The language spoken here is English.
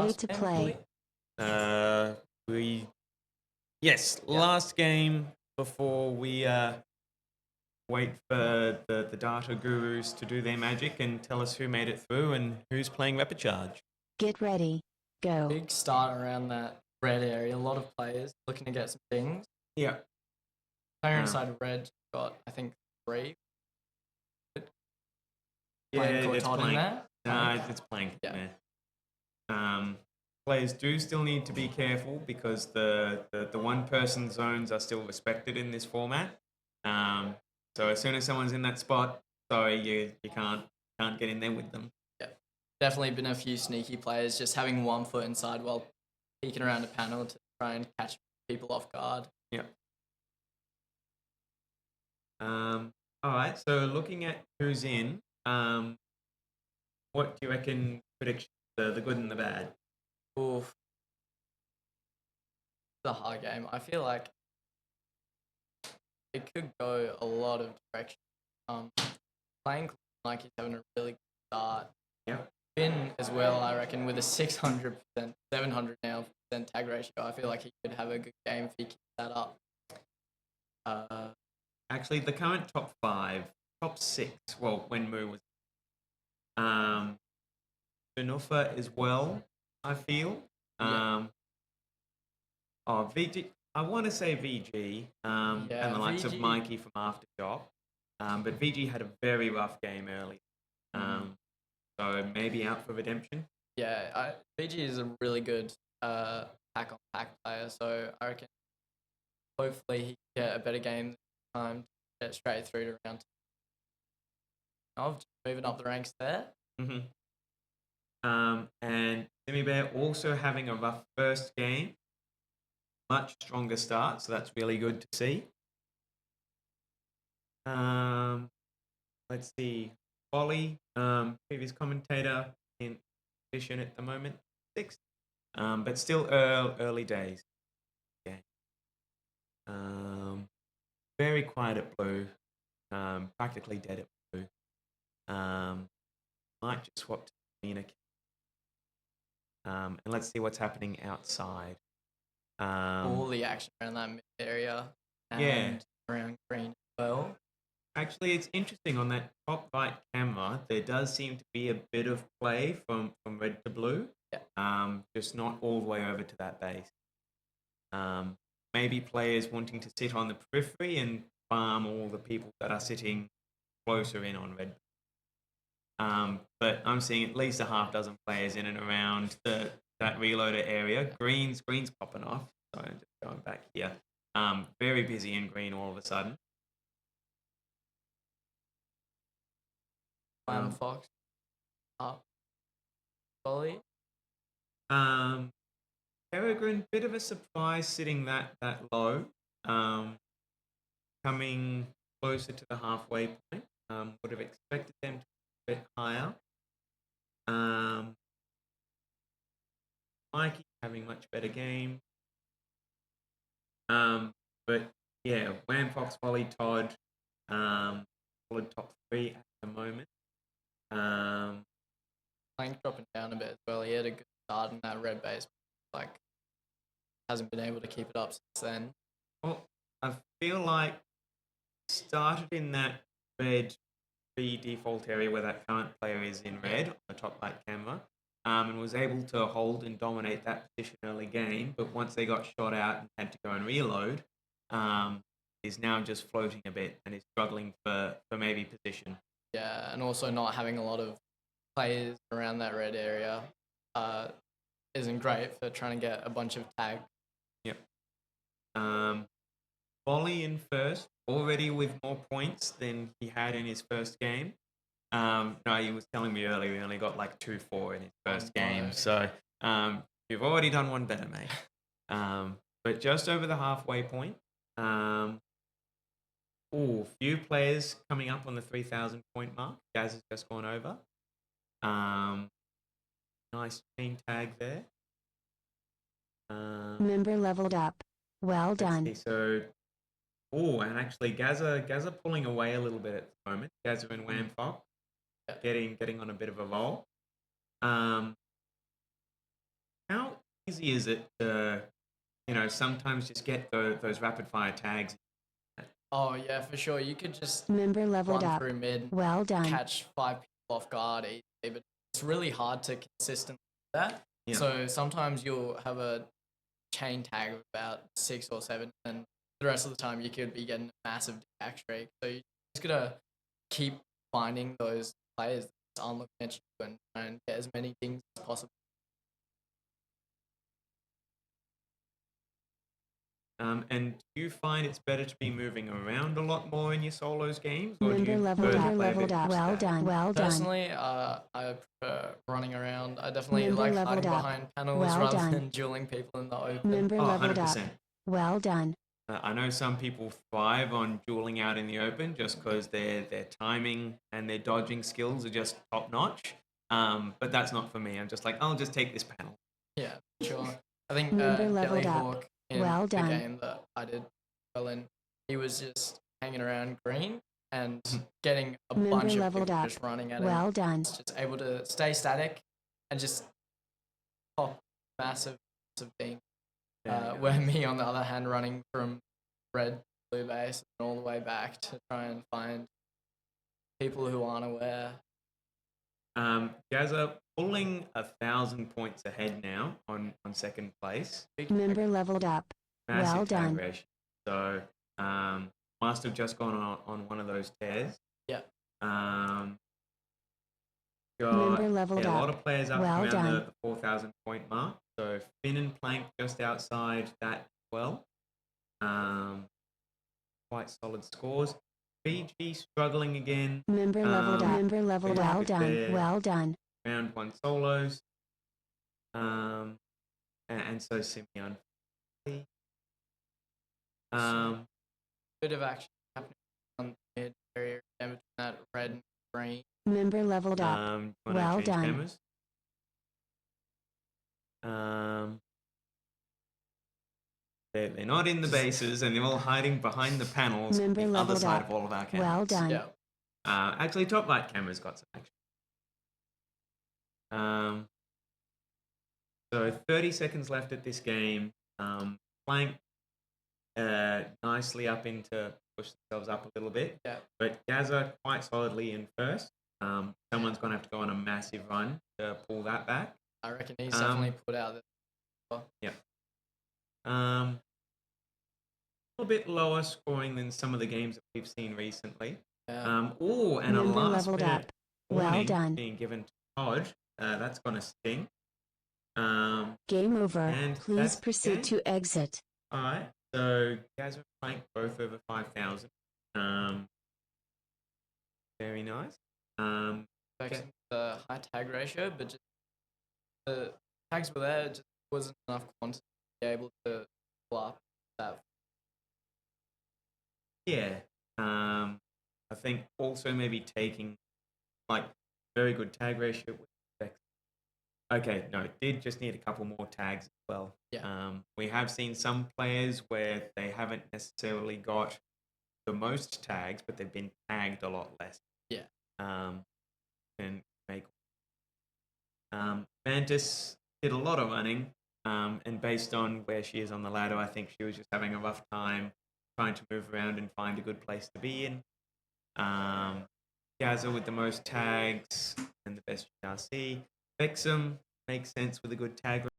Ready to play. We yes, last game before we wait for the data gurus to do their magic and tell us who made it through and who's playing Rapid Charge. Get ready. Go. Big start around that red area. A lot of players looking to get some things. Yeah. Player inside red got, I think, 3. Yeah, it's Todd in playing. there. No, it's playing. Yeah. Players do still need to be careful because the one-person zones are still respected in this format. So as soon as someone's in that spot, sorry, you can't get in there with them. Yeah. Definitely been a few sneaky players just having 1 foot inside while peeking around a panel to try and catch people off guard. Yeah. All right. So looking at who's in, what do you reckon prediction? The good and the bad. Oof. It's a hard game. I feel like it could go a lot of directions. Playing like he's having a really good start. Yeah. Finn as well, I reckon, with a 600%, 700 now percent tag ratio. I feel like he could have a good game if he keeps that up. Actually, the current top 6. Well, when Moo was. Janufa as well, I feel. VG. I want to say VG and the likes of Mikey from Aftershock. But VG had a very rough game early. So maybe out for redemption. Yeah, VG is a really good pack-on-pack player, so I reckon hopefully he can get a better game this time to get straight through to round 2. Just moving up the ranks there. Mm-hmm. And Simi Bear also having a rough first game. Much stronger start, so that's really good to see. Let's see. Ollie, previous commentator in position at the moment, 6th. But still early days. Yeah. Very quiet at blue. Practically dead at blue. Might just swap to Nina. And let's see what's happening outside. All the action around that mid area and around green as well. Actually, it's interesting on that top right camera. There does seem to be a bit of play from red to blue. Yeah. Just not all the way over to that base. Maybe players wanting to sit on the periphery and farm all the people that are sitting closer in on red. But I'm seeing at least a half dozen players in and around that reloader area. Green's popping off. So I'm just going back here. Very busy in green all of a sudden. Fox up. Solly. Peregrine, bit of a surprise sitting that low. Coming closer to the halfway point. Would have expected them to be a bit higher. Mikey having much better game. But yeah, Wham Fox, Wally, Todd, solid top 3 at the moment. Plank dropping down a bit as well. He had a good start in that red base, like hasn't been able to keep it up since then. Well, I feel like started in that red default area where that current player is in red on the top right camera, and was able to hold and dominate that position early game. But once they got shot out and had to go and reload, is now just floating a bit and is struggling for maybe position. Yeah, and also not having a lot of players around that red area isn't great for trying to get a bunch of tags. Yep. Volley in first, already with more points than he had in his first game. No, he was telling me earlier he only got like 2-4 in his first game. So you've already done one better, mate. But just over the halfway point. Few players coming up on the 3,000 point mark. Gaz has just gone over. Nice chain tag there. Member leveled up. Well done. So, and actually Gaza pulling away a little bit at the moment. Gaza and Wham Fox getting on a bit of a roll. easy is it to, sometimes just get those rapid fire tags? Oh yeah, for sure. You could just Member leveled run up. through mid, Well done. catch 5 people off guard easily, but it's really hard to consistently do that. Yeah. So sometimes you'll have a chain tag of about 6 or 7, and the rest of the time you could be getting a massive DX streak. So you just gotta keep finding those players that aren't looking at you and try and get as many things as possible. And do you find it's better to be moving around a lot more in your solos games, or do Member you leveled prefer to up. play a bit Leveled up. more Well static? done. Well done. Personally, I prefer running around. I definitely Member like leveled hiding up. behind panels Well rather done. than dueling people in the open. Member Oh, leveled up. 100%. Well done. I know some people thrive on dueling out in the open just because their timing and their dodging skills are just top notch. But that's not for me. I'm just like, I'll just take this panel. Yeah, sure. I think Member leveled up. Jellyhawk in Well the done. game that I did well in, he was just hanging around green and getting a Member bunch of leveled people up. just running at him. Well done. Just able to stay static and just pop massive thing. Where me, on the other hand, running from red to blue base and all the way back to try and find people who aren't aware. Gaza pulling 1,000 points ahead now on second place. Member leveled up. Massive Well tag done. ratio. So must have just gone on one of those tears. Yeah. Got Member leveled a lot up. of players up Well around done. the 4,000 point mark. So Finn and Plank just outside that as well. Quite solid scores. Fiji struggling again. Member leveled up. Member leveled. Well Rapid done. there. Well done. Round 1 solos. And so Simeon. Bit of action happening on the mid area between that red and green. Member leveled up. Wanna Well change done. cameras? They're not in the bases, and they're all hiding behind the panels on Member the other leveled side up. of all of our cameras. Well done. Yeah. Actually, top light camera's got some action. So 30 seconds left at this game. Plank nicely up into push themselves up a little bit. Yeah. But Gaza quite solidly in first. Someone's going to have to go on a massive run to pull that back. I reckon he's definitely put out there. Yeah. A little bit lower scoring than some of the games that we've seen recently. Yeah. And a Member last leveled minute up. Well warning done. being given to Hodge. That's going to sting. Game over. And Please that's the proceed game. to exit. All right. So Gaza and Plank both over 5,000. Very nice. Expecting the high tag ratio, but just the tags were there, just wasn't enough quantity to be able to pull up that. Yeah. I think also maybe taking like very good tag ratio. Okay, no, it did just need a couple more tags as well. Yeah. We have seen some players where they haven't necessarily got the most tags, but they've been tagged a lot less. Yeah. And make. Mantis did a lot of running, and based on where she is on the ladder, I think she was just having a rough time trying to move around and find a good place to be in. Gaza with the most tags and the best GRC. Bexham makes sense with a good tag